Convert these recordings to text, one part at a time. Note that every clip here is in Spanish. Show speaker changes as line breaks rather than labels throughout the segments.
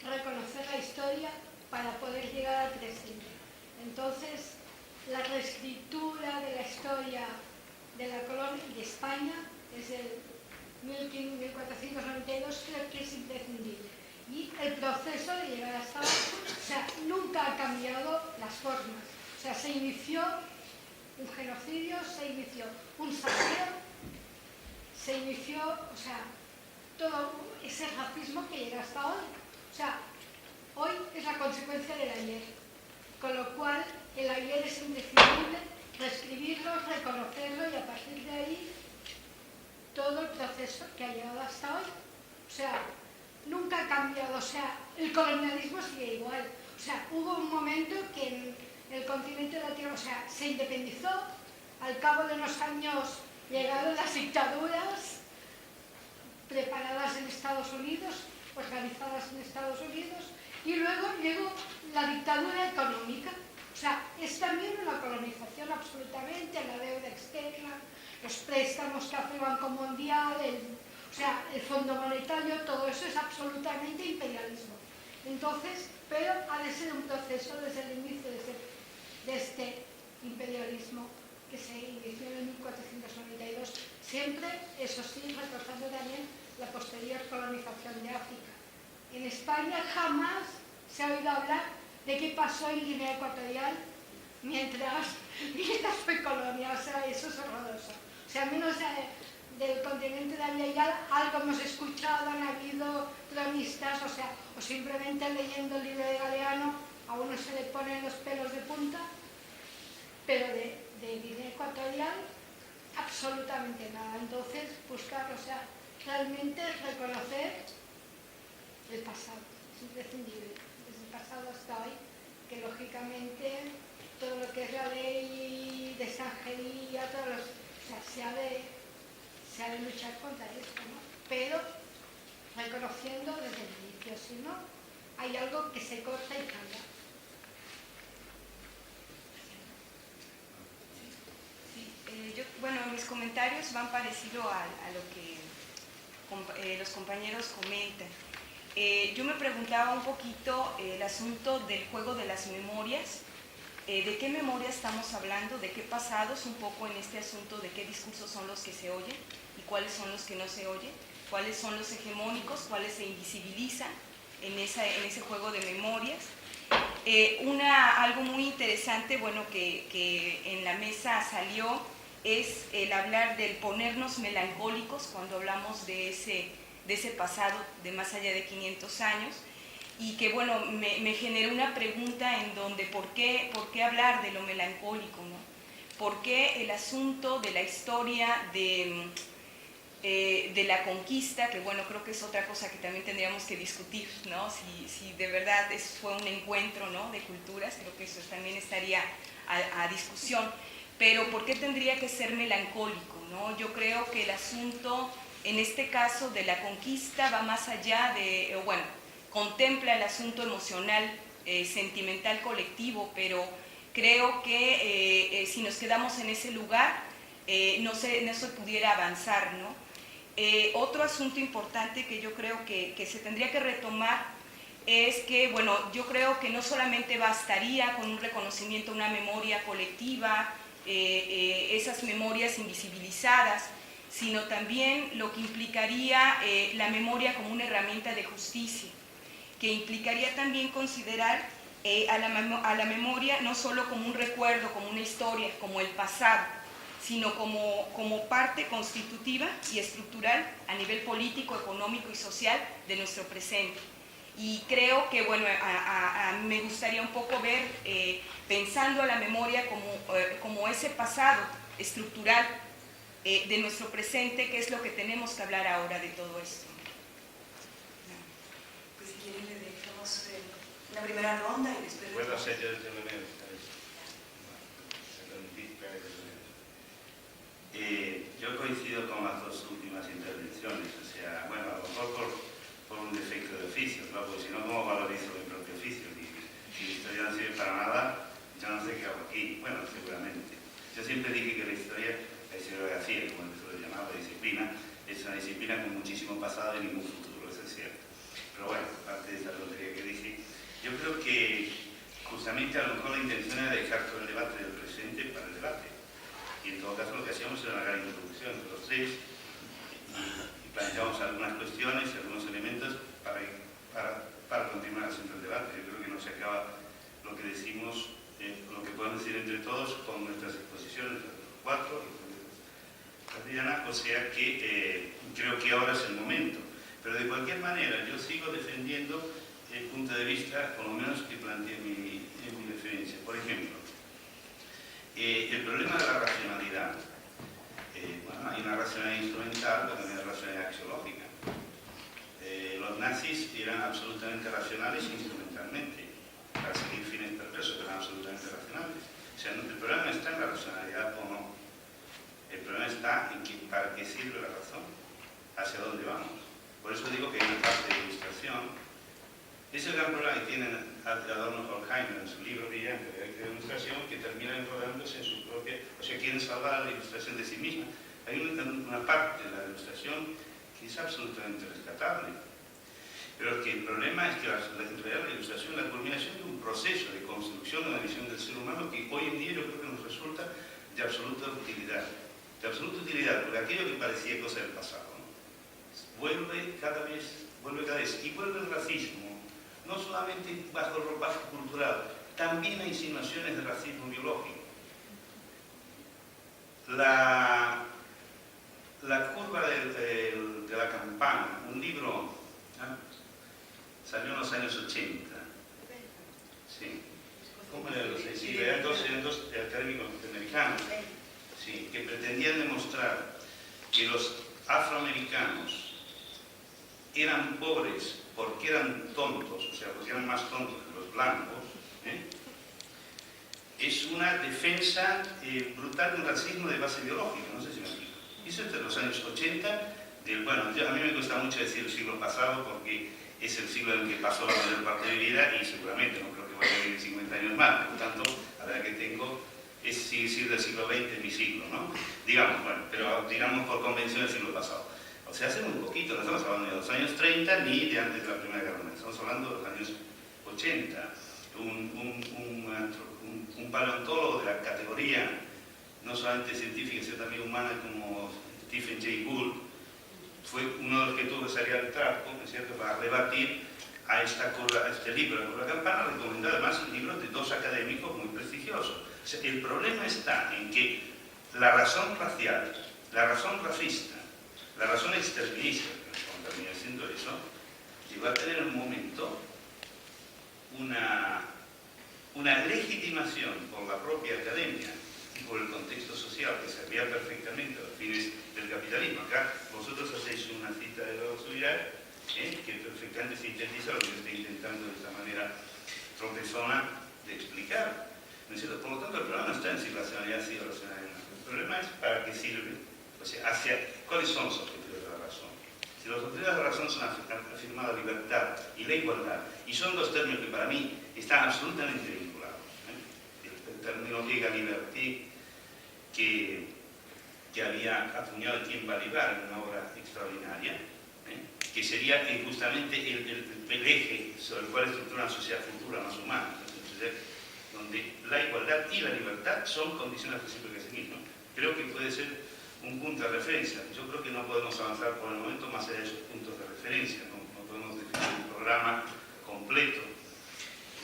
reconocer la historia para poder llegar al presente. Entonces, la reescritura de la historia de la colonia de España desde el 1492 creo que es imprescindible. Y el proceso de llegar hasta ahora, o sea, nunca ha cambiado las formas. O sea, se inició un genocidio, se inició un saqueo, se inició, o sea, todo ese racismo que llega hasta hoy. O sea, hoy es la consecuencia del ayer. Con lo cual, el ayer es imprescindible reescribirlo, reconocerlo y a partir de ahí todo el proceso que ha llegado hasta hoy. O sea, nunca ha cambiado, o sea, el colonialismo sigue igual. O sea, hubo un momento que en el continente latino, o sea, se independizó, al cabo de unos años llegaron las dictaduras preparadas en Estados Unidos, organizadas en Estados Unidos, y luego llegó la dictadura económica. O sea, es también una colonización absolutamente, la deuda externa, los préstamos que hace el Banco Mundial, o sea, el Fondo Monetario, todo eso es absolutamente imperialismo. Entonces, pero ha de ser un proceso desde el inicio de este imperialismo que se inició en 1492, siempre, eso sí, reforzando también la posterior colonización de África. En España jamás se ha oído hablar de qué pasó en Guinea Ecuatorial mientras fue colonia. O sea, eso es horroroso. O sea, menos del continente de Ariel, algo hemos escuchado, han habido cronistas, o sea, o simplemente leyendo el libro de Galeano, a uno se le ponen los pelos de punta, pero de Guinea Ecuatorial absolutamente nada. Entonces, buscar, o sea, realmente reconocer el pasado, es imprescindible, desde el pasado hasta hoy, que lógicamente todo lo que es la ley de extranjería, o sea, se ha de luchar contra esto, ¿no? Pero reconociendo desde el inicio, si no, hay algo que se corta y cambia.
Bueno, mis comentarios van parecido a lo que los compañeros comentan. Yo me preguntaba un poquito el asunto del juego de las memorias, de qué memoria estamos hablando, de qué pasados, un poco en este asunto de qué discursos son los que se oyen y cuáles son los que no se oyen, cuáles son los hegemónicos, cuáles se invisibilizan en ese juego de memorias. Algo muy interesante, bueno, que en la mesa salió, es el hablar del ponernos melancólicos cuando hablamos de ese pasado de más allá de 500 años, y que, bueno, me generó una pregunta en donde ¿por qué hablar de lo melancólico, ¿no? ¿Por qué el asunto de la historia de la conquista, que bueno, creo que es otra cosa que también tendríamos que discutir, ¿no? Si de verdad fue un encuentro, ¿no?, de culturas, creo que eso también estaría a discusión. Pero ¿por qué tendría que ser melancólico, ¿no? Yo creo que el asunto, en este caso de la conquista, va más allá de, bueno, contempla el asunto emocional, sentimental, colectivo, pero creo que si nos quedamos en ese lugar, no se pudiera avanzar, ¿no? Otro asunto importante que yo creo que se tendría que retomar es que, bueno, yo creo que no solamente bastaría con un reconocimiento, una memoria colectiva, esas memorias invisibilizadas, sino también lo que implicaría la memoria como una herramienta de justicia, que implicaría también considerar a la memoria no solo como un recuerdo, como una historia, como el pasado, sino como parte constitutiva y estructural a nivel político, económico y social de nuestro presente. Y creo que, bueno, me gustaría un poco ver, pensando a la memoria como ese pasado estructural de nuestro presente, que es lo que tenemos que hablar ahora de todo esto.
Pues si quieren le dejamos la primera ronda y después...
Puedo hacer yo desde yo coincido con las dos últimas intervenciones, o sea, bueno, a lo mejor por un defecto de oficio, ¿no? Porque si no, ¿cómo valorizo mi propio oficio? Si la historia no sirve para nada, yo no sé qué hago aquí. Bueno, seguramente. Yo siempre dije que la historiografía, como se lo llamaba, la disciplina, es una disciplina con muchísimo pasado y ningún futuro, eso es cierto. Pero pero bueno, aparte de esta tontería que dice, yo creo que justamente a lo mejor la intención era dejar todo el debate del presente para el debate. Y en todo caso lo que hacíamos era una gran introducción entre los tres y planteábamos algunas cuestiones y algunos elementos para continuar haciendo el debate. Yo creo que no se acaba lo que decimos, lo que podemos decir entre todos con nuestras exposiciones, los cuatro, Castellana, o sea que creo que ahora es el momento. Pero de cualquier manera yo sigo defendiendo el punto de vista, por lo menos que planteé en mi referencia. Por ejemplo, el problema de la racionalidad. Bueno, hay una racionalidad instrumental, pero también hay una racionalidad axiológica. Los nazis eran absolutamente racionales instrumentalmente, para seguir fines perversos, eran absolutamente racionales. O sea, el problema no está en la racionalidad o no. El problema está en que para qué sirve la razón, hacia dónde vamos. Por eso digo que hay una parte de ilustración. Es el gran problema que tiene Adorno Horkheimer en su libro brillante de ilustración, que termina enrodándose en su propia... O sea, quieren salvar la ilustración de sí misma. Hay una parte de la ilustración que es absolutamente rescatable. Pero que el problema es que en realidad la ilustración es la culminación de un proceso de construcción de una visión del ser humano que hoy en día yo creo que nos resulta de absoluta utilidad. De absoluta utilidad, porque aquello que parecía cosa del pasado, ¿no? vuelve cada vez, y vuelve el racismo, no solamente bajo el ropaje cultural, también hay insinuaciones de racismo biológico. La curva de la campana, un libro, salió en los años 80. Sí. ¿Cómo eran los 60? Sí, eran dos académicos norteamericanos, sí, que pretendían demostrar que los afroamericanos eran pobres porque eran tontos, o sea, porque eran más tontos que los blancos, es una defensa brutal de un racismo de base biológica, no sé si me explico. Eso es de los años 80, bueno, a mí me gusta mucho decir el siglo pasado porque es el siglo en el que pasó la mayor parte de mi vida y seguramente no creo que vaya a vivir 50 años más, por lo tanto, a la edad que tengo, es sigue del siglo XX mi siglo, ¿no? Digamos, bueno, pero digamos por convención del siglo pasado. O sea, hace muy poquito, no estamos hablando de los años 30 ni de antes de la Primera Guerra Mundial, estamos hablando de los años 80. Un paleontólogo de la categoría, no solamente científica, sino también humana, como Stephen Jay Gould, fue uno de los que tuvo que salir al trapo, ¿no es cierto?, para rebatir a este libro, La Curva de la Campana, recomendado además el libro de dos académicos muy prestigiosos. O sea, el problema está en que la razón racial, la razón racista, la razón exterminista, que termina siendo eso, llegó a tener en un momento una legitimación por la propia academia y por el contexto social que servía perfectamente a los fines del capitalismo. Acá vosotros hacéis una cita de la Subirá que perfectamente sintetiza lo que yo estoy intentando de esta manera tropezona de explicar. ¿No es cierto? Por lo tanto, el problema no está en si racionalidad sí o racionalidad no. El problema es para qué sirve, o sea, cuáles son los objetivos de la razón. Si los objetivos de la razón son afirmar la libertad y la igualdad, y son dos términos que para mí están absolutamente vinculados. El término igualdad que había acuñado Etienne Balibar en una obra extraordinaria, que sería justamente el eje sobre el cual estructura una sociedad futura más humana, donde la igualdad y la libertad son condiciones recíprocas de sí mismas. Creo que puede ser un punto de referencia. Yo creo que no podemos avanzar por el momento más allá de esos puntos de referencia. No podemos definir un programa completo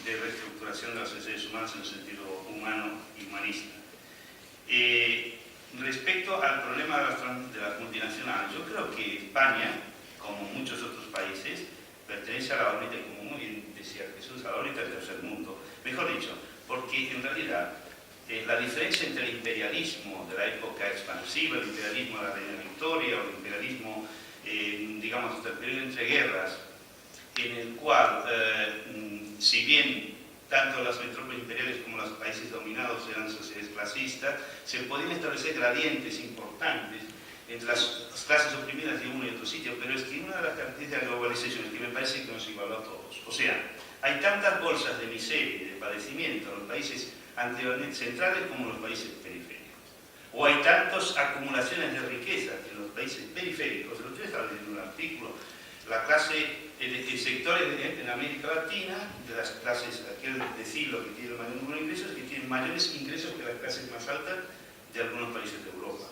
de reestructuración de las sociedades humanas en el sentido humano y humanista. Respecto al problema de las multinacionales, yo creo que España, como muchos otros países, pertenece a la órbita, como muy bien decía Jesús, a la órbita del tercer mundo. Mejor dicho, porque en realidad la diferencia entre el imperialismo de la época expansiva, el imperialismo de la Reina Victoria o el imperialismo, digamos, hasta el periodo entre guerras, en el cual, si bien tanto las metrópolis imperiales como los países dominados eran sociedades clasistas, se podían establecer gradientes importantes entre las clases oprimidas de uno y otro sitio, pero es que una de las características de la globalización es que me parece que nos igualó a todos. O sea, hay tantas bolsas de miseria y de padecimiento en los países anteriormente centrales como en los países periféricos. O hay tantas acumulaciones de riqueza en los países periféricos. El otro día estaba leyendo un artículo, la clase, sectores en América Latina, de las clases, quiero decir, lo que tienen mayor número de ingresos, que tienen mayores ingresos que las clases más altas de algunos países de Europa.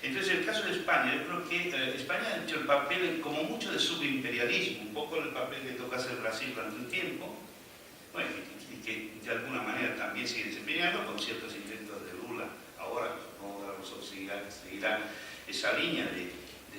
Entonces, en el caso de España, yo creo que España ha hecho el papel, como mucho, de subimperialismo, un poco el papel que toca hacer Brasil durante un tiempo, bueno, y que de alguna manera también sigue desempeñando con ciertos intentos de Lula. Ahora, supongo que los seguirán esa línea de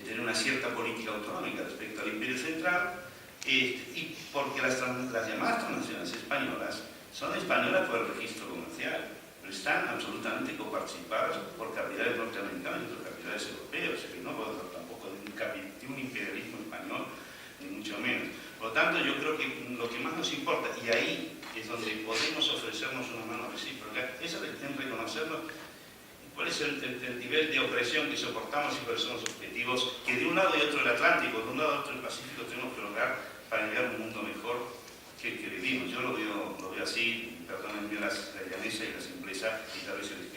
tener una cierta política autonómica respecto al imperio central, y porque las llamadas transnacionales españolas son españolas por el registro comercial, pero están absolutamente coparticipadas por capitales norteamericanos y por capitales europeos, o sea que no podemos hablar tampoco de un imperialismo español, ni mucho menos. Por lo tanto, yo creo que lo que más nos importa, y ahí es donde podemos ofrecernos una mano recíproca, es en reconocernos cuál es el nivel de opresión que soportamos y cuáles son los objetivos que de un lado y otro del Atlántico, de un lado y otro del Pacífico tenemos que lograr para enviar un mundo mejor que el que vivimos. Yo lo veo así, perdónenme la llaneza y la simpleza y tal vez el